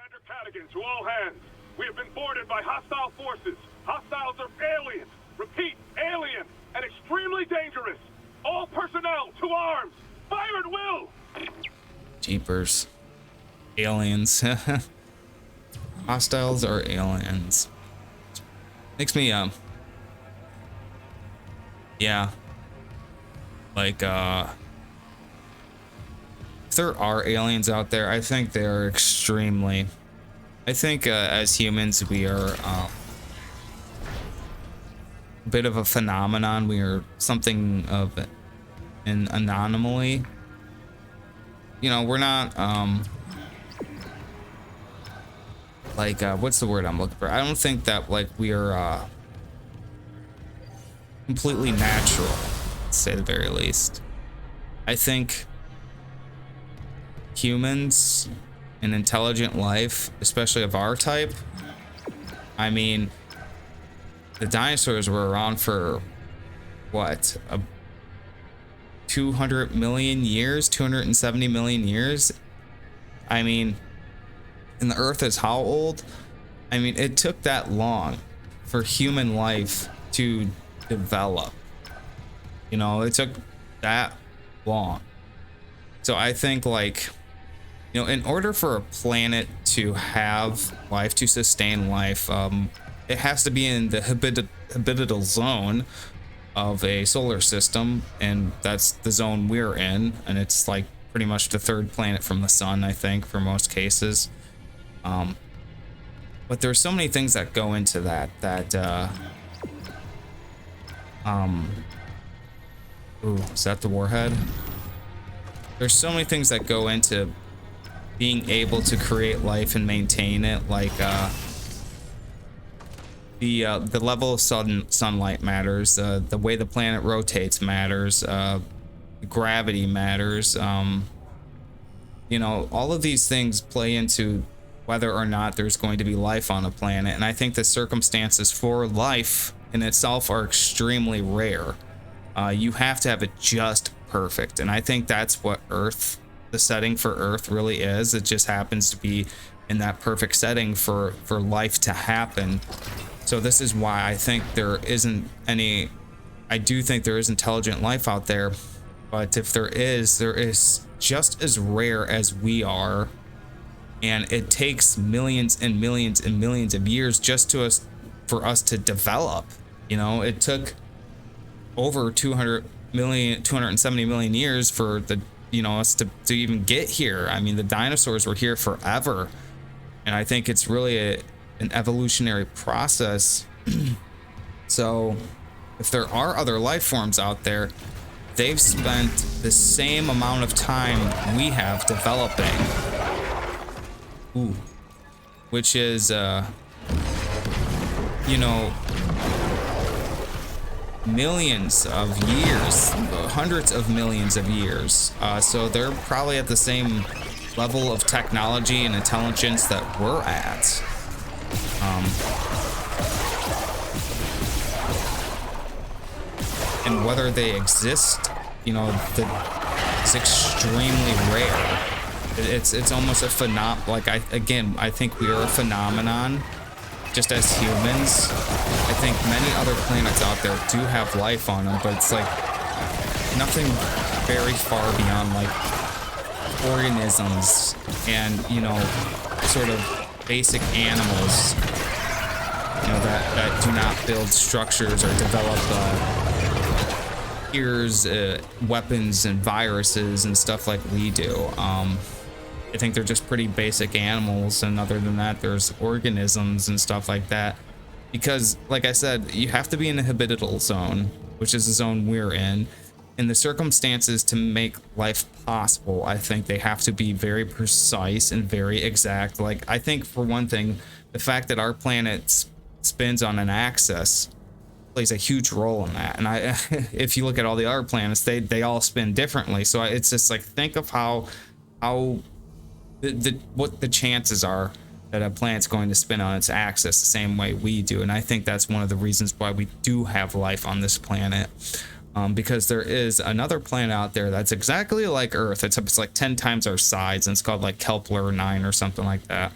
Commander Cadigan, to all hands. We have been boarded by hostile forces. Hostiles are aliens. Repeat, alien and extremely dangerous. All personnel to arms. Fire at will. Jeepers. Aliens. Hostiles are aliens. Makes me yeah. Like if there are aliens out there, I think they're extremely, I think as humans we are a bit of a phenomenon. We are something of an anomaly. You know, we're not like what's the word I'm looking for? I don't think that like we are completely natural, to say the very least. I think humans and intelligent life, especially of our type, I mean, the dinosaurs were around for what, 200 million years, 270 million years. I mean, and the earth is how old? I mean, it took that long for human life to develop. You know, it took that long. So I think, like, you know, in order for a planet to have life, to sustain life, it has to be in the habitable zone of a solar system, and that's the zone we're in, and it's like pretty much the third planet from the sun, I think, for most cases. But there's so many things that go into that ooh, is that the warhead? There's so many things that go into being able to create life and maintain it, like the level of sunlight matters, the way the planet rotates matters, gravity matters. You know, all of these things play into whether or not there's going to be life on a planet, and I think the circumstances for life in itself are extremely rare. You have to have it just perfect, and I think that's what Earth, the setting for Earth, really is. It just happens to be in that perfect setting for life to happen. So this is why I think there isn't any, I do think there is intelligent life out there, but if there is just as rare as we are, and it takes millions and millions and millions of years just for us to develop. You know, it took over 270 million years for the, you know, us to even get here. I mean, the dinosaurs were here forever, and I think it's really an evolutionary process. So if there are other life forms out there, they've spent the same amount of time we have developing. Ooh. Which is you know, millions of years, hundreds of millions of years. So they're probably at the same level of technology and intelligence that we're at. And whether they exist, you know, it's extremely rare. It's almost a like I think we are a phenomenon just as humans. I think many other planets out there do have life on them, but it's like nothing very far beyond like organisms and, you know, sort of basic animals, you know, that do not build structures or develop ears, weapons and viruses and stuff like we do. I think they're just pretty basic animals, and other than that, there's organisms and stuff like that. Because, like I said, you have to be in the habitable zone, which is the zone we're in. And the circumstances to make life possible, I think they have to be very precise and very exact. Like, I think, for one thing, the fact that our planet spins on an axis plays a huge role in that. And if you look at all the other planets, they all spin differently. So it's just like, think of how what the chances are that a planet's going to spin on its axis the same way we do. And I think that's one of the reasons why we do have life on this planet, because there is another planet out there that's exactly like Earth, except it's like 10 times our size, and it's called like Kepler 9 or something like that.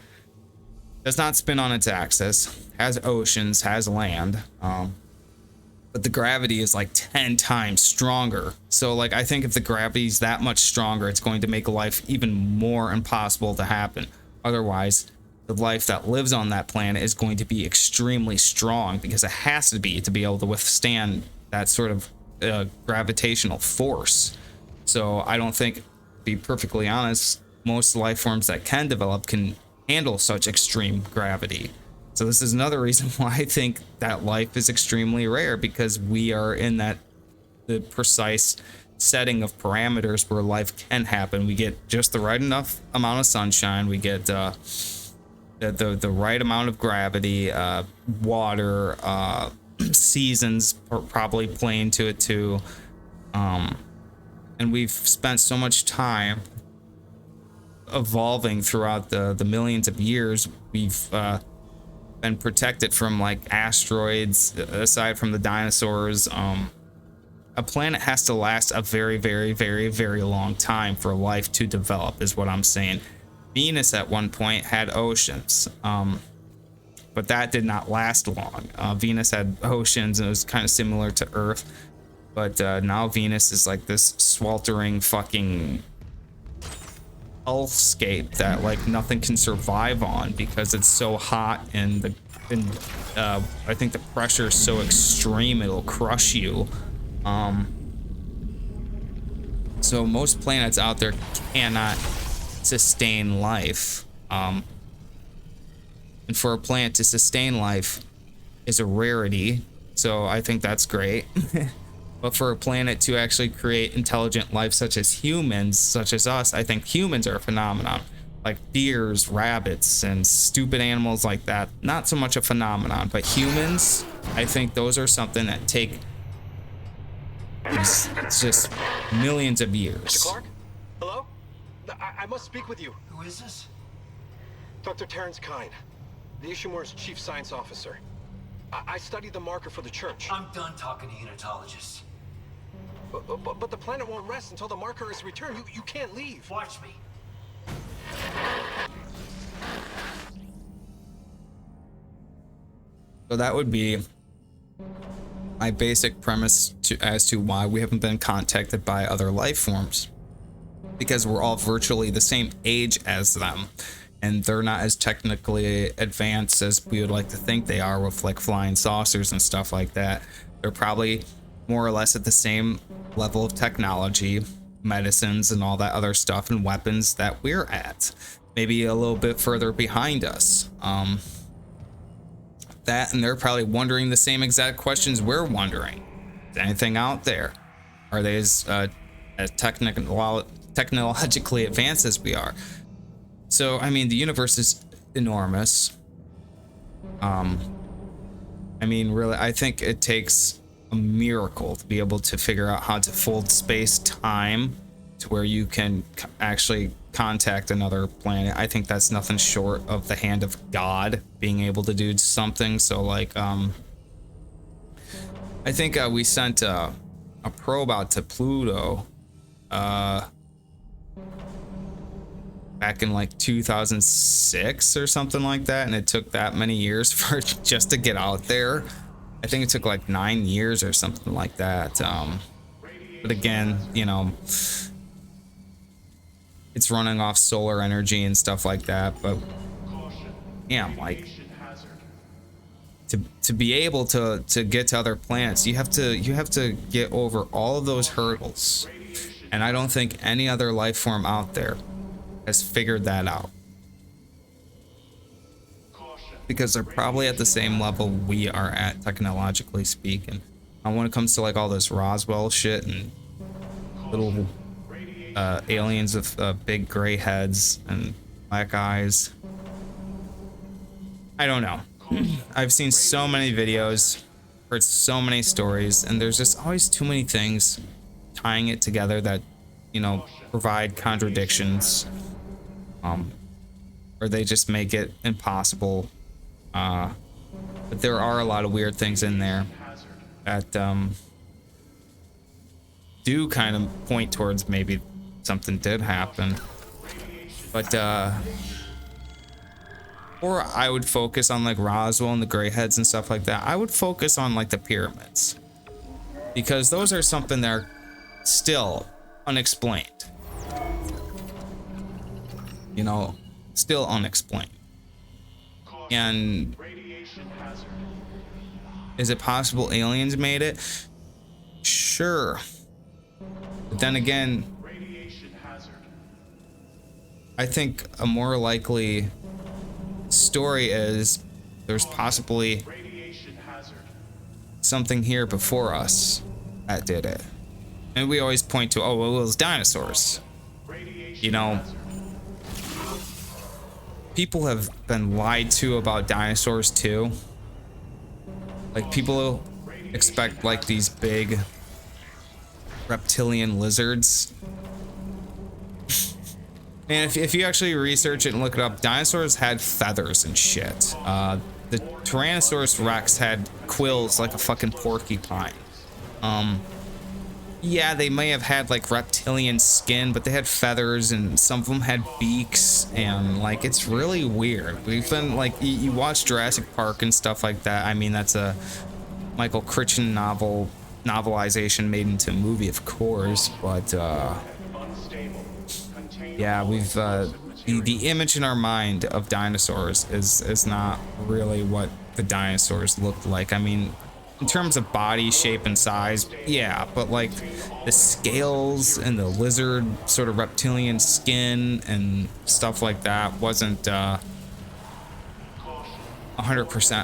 does not spin on its axis, has oceans, has land, but the gravity is like 10 times stronger. So like I think if the gravity is that much stronger, it's going to make life even more impossible to happen. Otherwise, the life that lives on that planet is going to be extremely strong, because it has to be able to withstand that sort of gravitational force. So I don't think, to be perfectly honest, most life forms that can develop can handle such extreme gravity. So this is another reason why I think that life is extremely rare, because we are in the precise setting of parameters where life can happen. We get just the right enough amount of sunshine. We get the right amount of gravity, water, seasons probably play into it too. And we've spent so much time evolving throughout the millions of years. We've been protected from like asteroids, aside from the dinosaurs. A planet has to last a very, very, very, very long time for life to develop, is what I'm saying. Venus at one point had oceans, but that did not last long. Venus had oceans, and it was kind of similar to Earth, but now Venus is like this sweltering fucking hellscape that like nothing can survive on, because it's so hot, and I think the pressure is so extreme it'll crush you. So most planets out there cannot sustain life. And for a planet to sustain life is a rarity, so I think that's great. But for a planet to actually create intelligent life, such as humans, such as us, I think humans are a phenomenon. Like deers, rabbits, and stupid animals like that, not so much a phenomenon. But humans, I think those are something that take it's just millions of years. Mr. Clark? Hello? I must speak with you. Who is this? Dr. Terrence Kine, the Ishimura's chief science officer. I studied the marker for the church. I'm done talking to unitologists. But the planet won't rest until the marker is returned. You can't leave. Watch me. So that would be my basic premise as to why we haven't been contacted by other life forms, because we're all virtually the same age as them, and they're not as technically advanced as we would like to think they are, with like flying saucers and stuff like that. They're probably more or less at the same level of technology, medicines, and all that other stuff, and weapons that we're at, maybe a little bit further behind us. That, and they're probably wondering the same exact questions we're wondering. Is anything out there? Are they as technologically advanced as we are? So I mean, the universe is enormous. I mean, really, I think it takes a miracle to be able to figure out how to fold space-time to where you can actually contact another planet. I think that's nothing short of the hand of God being able to do something. So like I think we sent a probe out to Pluto back in like 2006 or something like that, and it took that many years for it just to get out there. I think it took like 9 years or something like that. But again, you know, it's running off solar energy and stuff like that. But yeah, like to be able to get to other planets, you have to get over all of those hurdles, and I don't think any other life form out there has figured that out, because they're probably at the same level we are at, technologically speaking. And when it comes to like all this Roswell shit and little aliens with big gray heads and black eyes, I don't know. I've seen so many videos, heard so many stories, and there's just always too many things tying it together that, you know, provide contradictions, or they just make it impossible. But there are a lot of weird things in there that do kind of point towards maybe something did happen. But Or I would focus on like Roswell and the Greyheads and stuff like that. I would focus on like the pyramids, because those are something that are still unexplained. You know, still unexplained. And is it possible aliens made it? Sure. But then again, I think a more likely story is there's possibly something here before us that did it. And we always point to, oh, well, it was dinosaurs. You know, people have been lied to about dinosaurs too. Like, people expect like these big reptilian lizards. And if you actually research it and look it up, dinosaurs had feathers and shit. The Tyrannosaurus Rex had quills like a fucking porcupine. Yeah, they may have had like reptilian skin, but they had feathers, and some of them had beaks, and like, it's really weird. We've been like, you watch Jurassic Park and stuff like that. I mean, that's a Michael Crichton novelization made into a movie, of course, but yeah, we've the image in our mind of dinosaurs is not really what the dinosaurs looked like. I mean, in terms of body shape and size, yeah, but like the scales and the lizard sort of reptilian skin and stuff like that wasn't 100%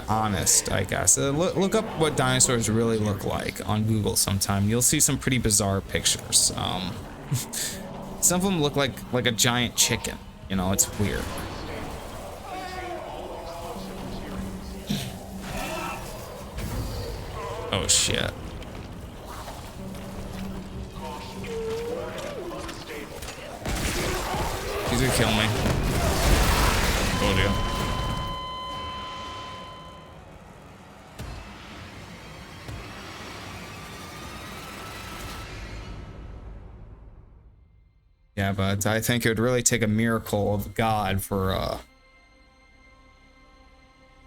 honest, I guess. Look up what dinosaurs really look like on Google sometime. You'll see some pretty bizarre pictures. Some of them look like a giant chicken. You know, it's weird. Oh shit. He's gonna kill me. Oh dear. Yeah, but I think it would really take a miracle of God for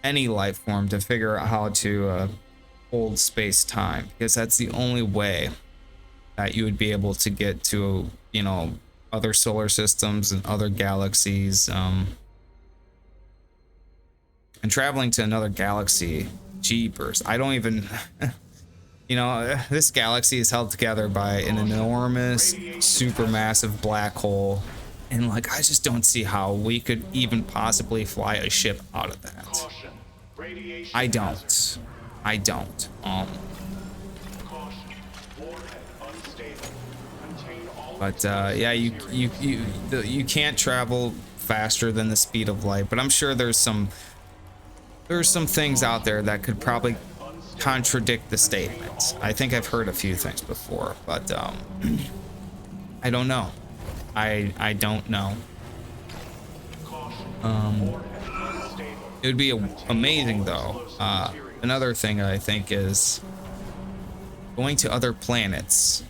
any life form to figure out how to hold space-time, because that's the only way that you would be able to get to, you know, other solar systems and other galaxies. And traveling to another galaxy, jeepers, I don't even you know, this galaxy is held together by an enormous, supermassive black hole, and like, I just don't see how we could even possibly fly a ship out of that. I don't. But yeah, you can't travel faster than the speed of light. But I'm sure there's some things out there that could probably contradict the statements. I think I've heard a few things before, but I don't know. I don't know. It would be amazing though. Another thing I think is going to other planets.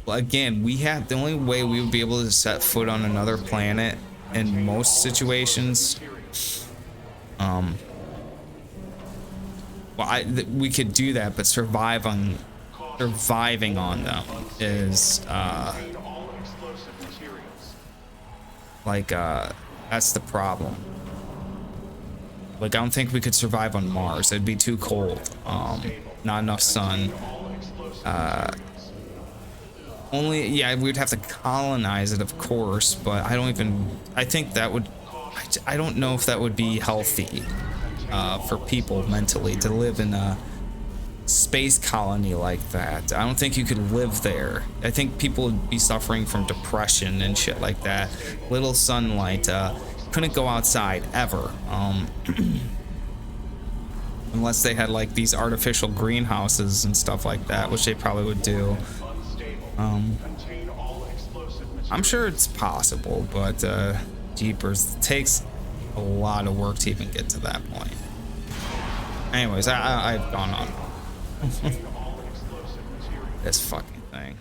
Well, again, the only way we would be able to set foot on another planet in most situations, well, we could do that, but surviving on them is that's the problem. Like, I don't think we could survive on Mars. It'd be too cold. Not enough sun. Yeah, we'd have to colonize it, of course, but I think that would, I don't know if that would be healthy for people mentally to live in a space colony like that. I don't think you could live there. I think people would be suffering from depression and shit like that. Little sunlight, couldn't go outside ever. Unless they had like these artificial greenhouses and stuff like that, which they probably would do. I'm sure it's possible, but jeepers, it takes a lot of work to even get to that point. Anyways, I've gone on. This fucking thing.